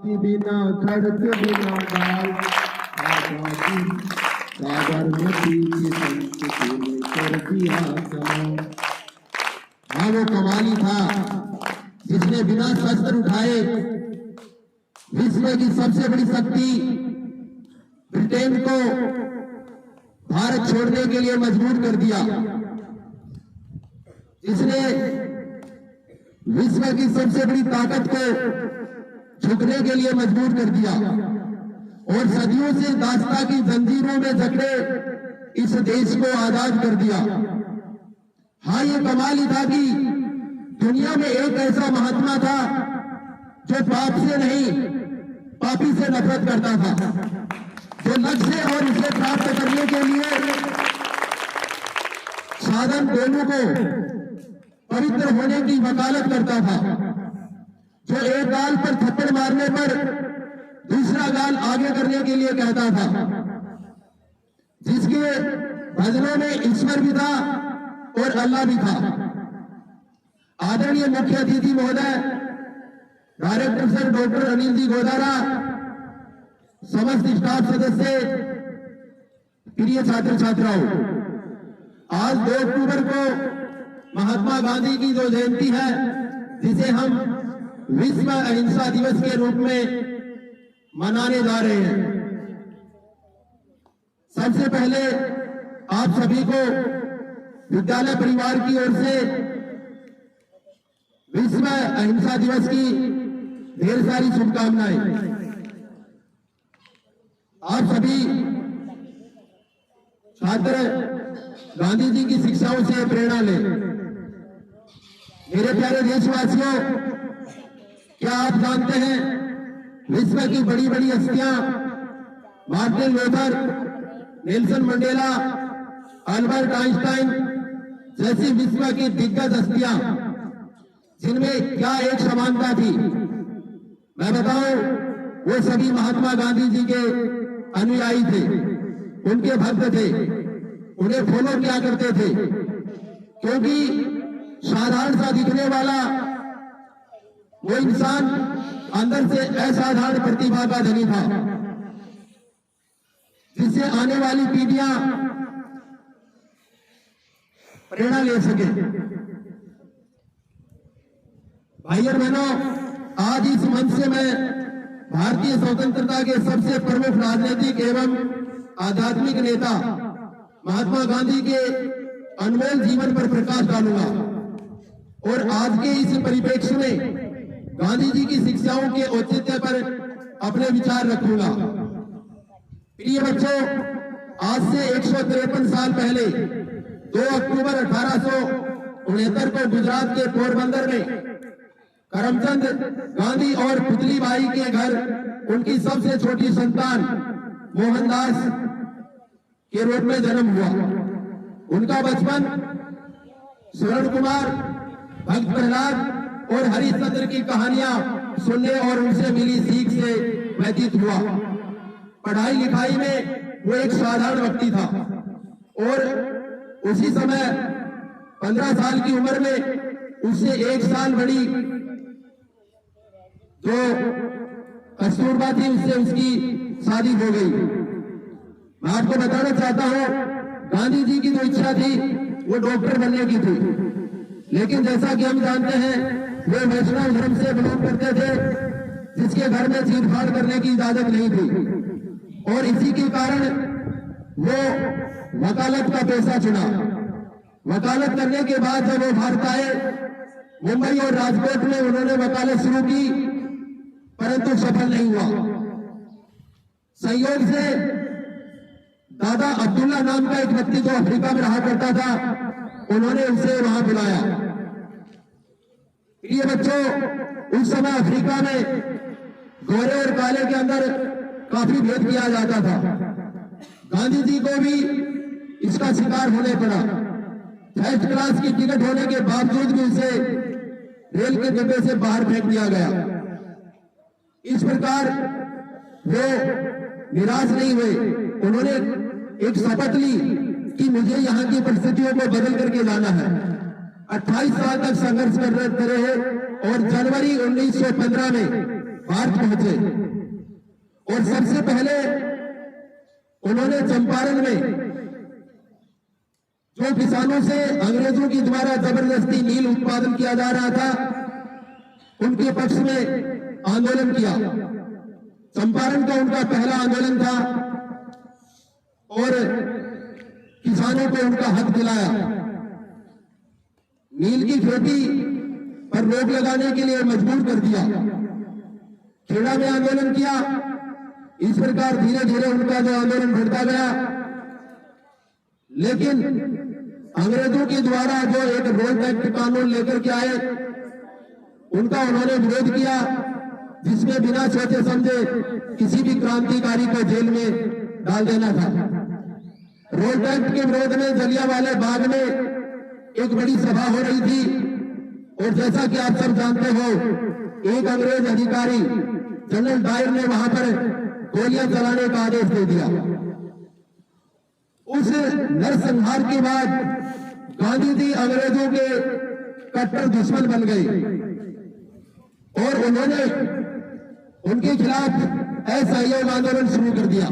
बिना खड़क बिना डाल आजादी साबरमती की संस्कृति ने कर दिया कमाल। हाँ, वो कमाली था जिसने बिना शस्त्र उठाए विश्व की सबसे बड़ी शक्ति ब्रिटेन को भारत छोड़ने के लिए मजबूर कर दिया, जिसने विश्व की सबसे बड़ी ताकत को झुकने के लिए मजबूर कर दिया और सदियों से दास्ता की जंजीरों में जकड़े इस देश को आजाद कर दिया। हाँ, ये कमाल ही था कि दुनिया में एक ऐसा महात्मा था जो पाप से नहीं पापी से नफरत करता था, जो लक्ष्य और उसे प्राप्त करने के लिए साधन दोनों को पवित्र होने की वकालत करता था, जो एक गाल पर थप्पड़ मारने पर दूसरा गाल आगे करने के लिए कहता था, जिसके भजनों में ईश्वर भी था और अल्लाह भी था। आदरणीय मुख्य अतिथि महोदय director sir doctor Anil ji Godara, समस्त स्टाफ सदस्य, प्रिय छात्र छात्राओं, आज 2 अक्टूबर को महात्मा गांधी की जो जयंती है, जिसे हम विश्व अहिंसा दिवस के रूप में मनाने जा रहे हैं। सबसे पहले आप सभी को विद्यालय परिवार की ओर से विश्व अहिंसा दिवस की ढेर सारी शुभकामनाएं। आप सभी छात्र गांधी जी की शिक्षाओं से प्रेरणा लें। मेरे प्यारे देशवासियों, क्या आप जानते हैं विश्व की बड़ी बड़ी हस्तियां Martin Luther, Nelson Mandela, Albert Einstein जैसी विश्व की दिग्गज हस्तियां, जिनमें क्या एक समानता थी? मैं बताऊं, वो सभी महात्मा गांधी जी के अनुयायी थे, उनके भक्त थे, उन्हें फॉलो किया करते थे, क्योंकि साधारण सा दिखने वाला वो इंसान अंदर से असाधारण प्रतिभा का धनी था, जिससे आने वाली पीढ़ियां प्रेरणा ले सके। भाई और बहनों, आज इस मंच से मैं भारतीय स्वतंत्रता के सबसे प्रमुख राजनीतिक एवं आध्यात्मिक नेता महात्मा गांधी के अनमोल जीवन पर प्रकाश डालूंगा और आज के इस परिप्रेक्ष्य में गांधी जी की शिक्षाओं के औचित्य पर अपने विचार रखूंगा। प्रिय बच्चों, आज से 153 साल पहले 2 अक्टूबर 1869 को गुजरात के पोरबंदर में करमचंद गांधी और पुतलीबाई के घर उनकी सबसे छोटी संतान मोहनदास के रूप में जन्म हुआ। उनका बचपन स्वर्ण कुमार, भक्त प्रहलाद और हरिश्चंद्र की कहानियां सुनने और उनसे मिली सीख से व्यतीत हुआ। पढ़ाई लिखाई में वो एक साधारण व्यक्ति था और उसी समय 15 साल की उम्र में उससे 1 साल बड़ी जो कस्तूरबा थी, उससे उसकी शादी हो गई। मैं आपको बताना चाहता हूं, गांधी जी की जो इच्छा थी वो डॉक्टर बनने की थी, लेकिन जैसा कि हम जानते हैं वे वैष्णव धर्म से बिलोंग करते थे, जिसके घर में चीरफाड़ करने की इजाजत नहीं थी और इसी के कारण वो वकालत का पेशा चुना। वकालत करने के बाद जब वो भारत आए, मुंबई और राजकोट में उन्होंने वकालत शुरू की, परंतु सफल नहीं हुआ। संयोग से दादा अब्दुल्ला नाम का एक व्यक्ति जो अफ्रीका में रहा करता था, उन्होंने उसे वहां बुलाया। प्रिय बच्चों, उस समय अफ्रीका में गोरे और काले के अंदर काफी भेद किया जाता था। गांधी जी को भी इसका शिकार होने पड़ा। फर्स्ट क्लास की टिकट होने के बावजूद भी उसे रेल के डब्बे से बाहर फेंक दिया गया। इस प्रकार वो निराश नहीं हुए, उन्होंने एक शपथ ली कि मुझे यहाँ की परिस्थितियों को बदल करके लाना है। 28 साल तक संघर्ष करते रहे और जनवरी 1915 में भारत पहुंचे और सबसे पहले उन्होंने चंपारण में जो किसानों से अंग्रेजों के द्वारा जबरदस्ती नील उत्पादन किया जा रहा था उनके पक्ष में आंदोलन किया। चंपारण का उनका पहला आंदोलन था और किसानों को उनका हक दिलाया। नील की खेती पर रोक लगाने के लिए मजबूर कर दिया। खेड़ा में आंदोलन किया। इस प्रकार धीरे धीरे उनका जो आंदोलन बढ़ता गया, लेकिन अंग्रेजों के द्वारा जो एक रोड एक्ट कानून लेकर के आए उनका उन्होंने विरोध किया, जिसमें बिना सोचे समझे किसी भी क्रांतिकारी को जेल में डाल देना था। रोड एक्ट के विरोध में जलियांवाला बाग में एक बड़ी सभा हो रही थी और जैसा कि आप सब जानते हो, एक अंग्रेज अधिकारी जनरल डायर ने वहां पर गोलियां चलाने का आदेश दे दिया। उस नरसंहार के बाद गांधी जी अंग्रेजों के कट्टर दुश्मन बन गए और उन्होंने उनके खिलाफ असहयोग आंदोलन शुरू कर दिया।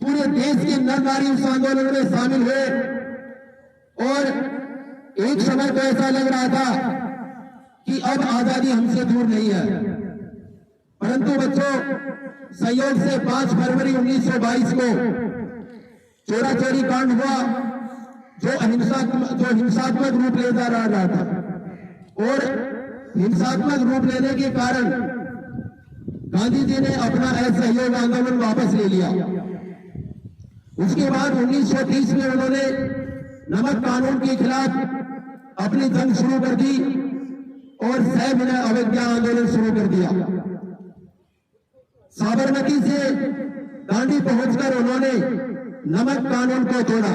पूरे देश के नर नारी उस आंदोलन में शामिल हुए और एक समय तो ऐसा लग रहा था कि अब आजादी हमसे दूर नहीं है, परंतु बच्चों, संयोग से 5 फरवरी 1922 को चोरा चोरी कांड हुआ, जो हिंसात्मक रूप ले जा रहा था और हिंसात्मक रूप लेने के कारण गांधी जी ने अपना असहयोग आंदोलन वापस ले लिया। उसके बाद 1930 में उन्होंने नमक कानून के खिलाफ अपनी जंग शुरू कर दी और सविनय अवज्ञा आंदोलन शुरू कर दिया। साबरमती से दांडी पहुंचकर उन्होंने नमक कानून को तोड़ा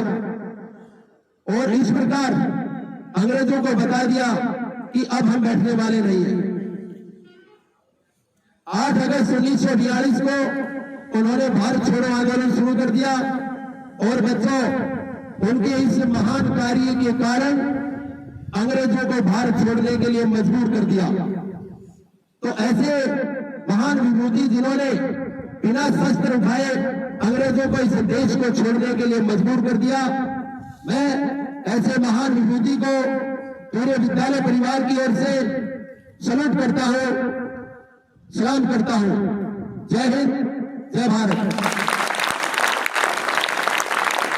और इस प्रकार अंग्रेजों को बता दिया कि अब हम बैठने वाले नहीं हैं। 8 अगस्त 1942 को उन्होंने भारत छोड़ो आंदोलन शुरू कर दिया और बच्चों, उनके इस महान कार्य के कारण अंग्रेजों को भारत छोड़ने के लिए मजबूर कर दिया। तो ऐसे महान विभूति जिन्होंने बिना शस्त्र उठाए अंग्रेजों को इस देश को छोड़ने के लिए मजबूर कर दिया, मैं ऐसे महान विभूति को पूरे विद्यालय परिवार की ओर से सल्यूट करता हूं, सलाम करता हूं। जय हिंद, जय भारत।